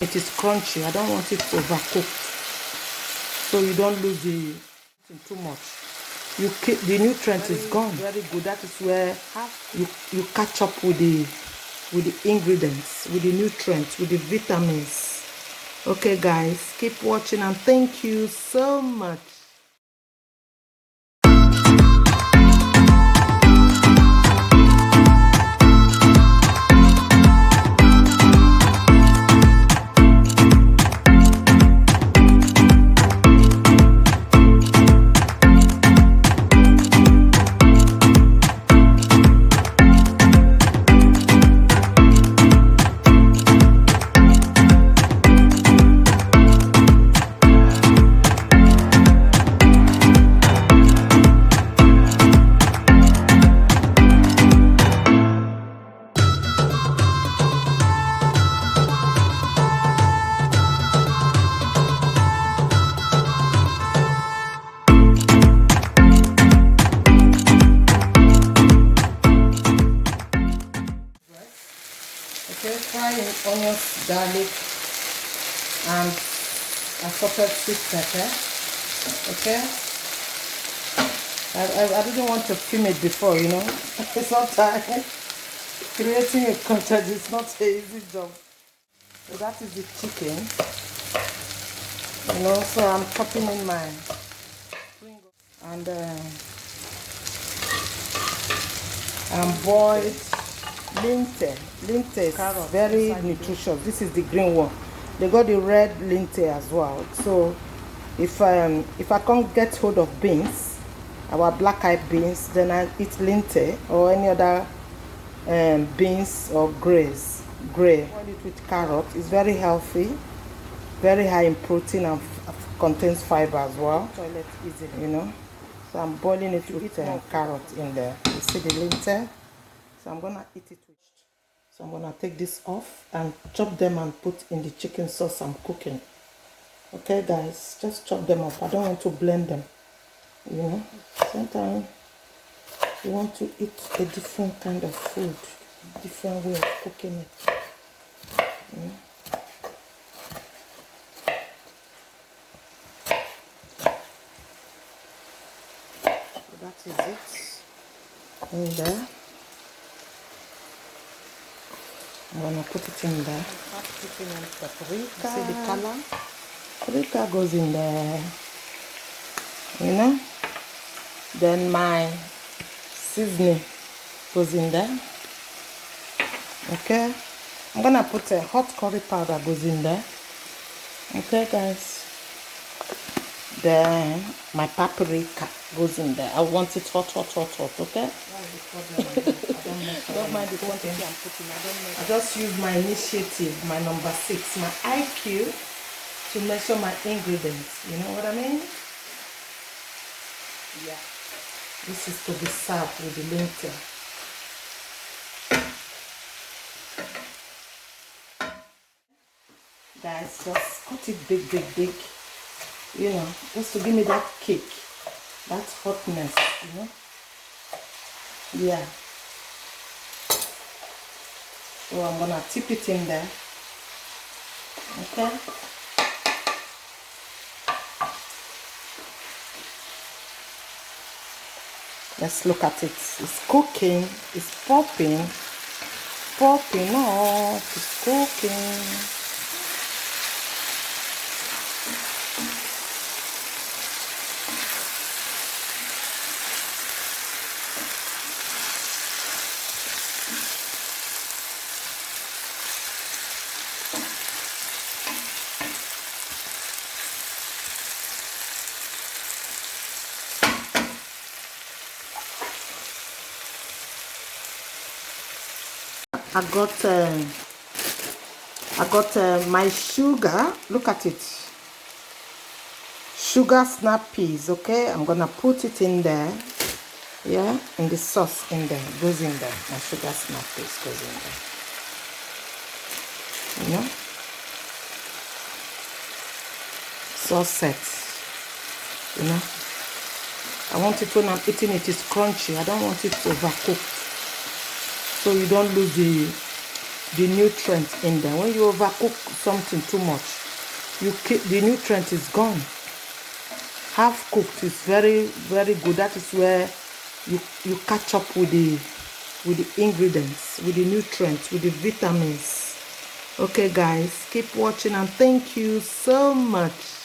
It is crunchy. I don't want it overcooked, so you don't lose the too much. You keep the nutrients is gone. Very good. That is where you catch up with the ingredients, with the nutrients, with the vitamins. Okay, guys, keep watching and thank you so much. Okay, fry in onions, garlic, and assorted sweet pepper. Okay, I didn't want to film it before, you know. Sometimes creating a content is not an easy job. So that is the chicken, you know. So I'm chopping in mine and boiled lentil. Lentil is very nutritious. This is the green one. They got the red lentil as well. So if I can't get hold of beans, our black eyed beans, then I eat lentil or any other beans or gray. Boil it with carrot. It's very healthy, very high in protein, and contains fiber as well. Toilet easily, you know. So I'm boiling it with carrot in there. You see the lentil? So I'm gonna eat it with. So I'm gonna take this off and chop them and put in the chicken sauce I'm cooking. Okay, guys, just chop them up. I don't want to blend them. You know, sometimes you want to eat a different kind of food, different way of cooking it. You know? So that is it in there. I'm gonna put it in there. Start putting in paprika. See the color? Paprika goes in there. You know? Then my seasoning goes in there. Okay? I'm gonna put a hot curry powder goes in there. Okay, guys? Then my paprika goes in there. I want it hot, okay? I don't mind the quantity I'm putting. I just use my initiative, my number 6, my IQ to measure my ingredients. You know what I mean? Yeah. This is to be served with the lentil. Guys, just cut it big. You know, just to give me that kick, that hotness, you know. Yeah. So I'm gonna tip it in there. Okay. Let's look at it. It's cooking. It's popping. Popping up. It's cooking. I got my sugar. Look at it. Sugar snap peas. Okay, I'm gonna put it in there. Yeah, and the sauce in there goes in there. My sugar snap peas goes in there. You know, sauce set. You know, I want it when I'm eating it is crunchy. I don't want it overcooked, so you don't lose the the nutrients in them. When you overcook something too much, you keep the nutrient is gone. Half cooked is very, very good. That is where you catch up with the ingredients, with the nutrients, with the vitamins. Okay guys, keep watching and thank you so much.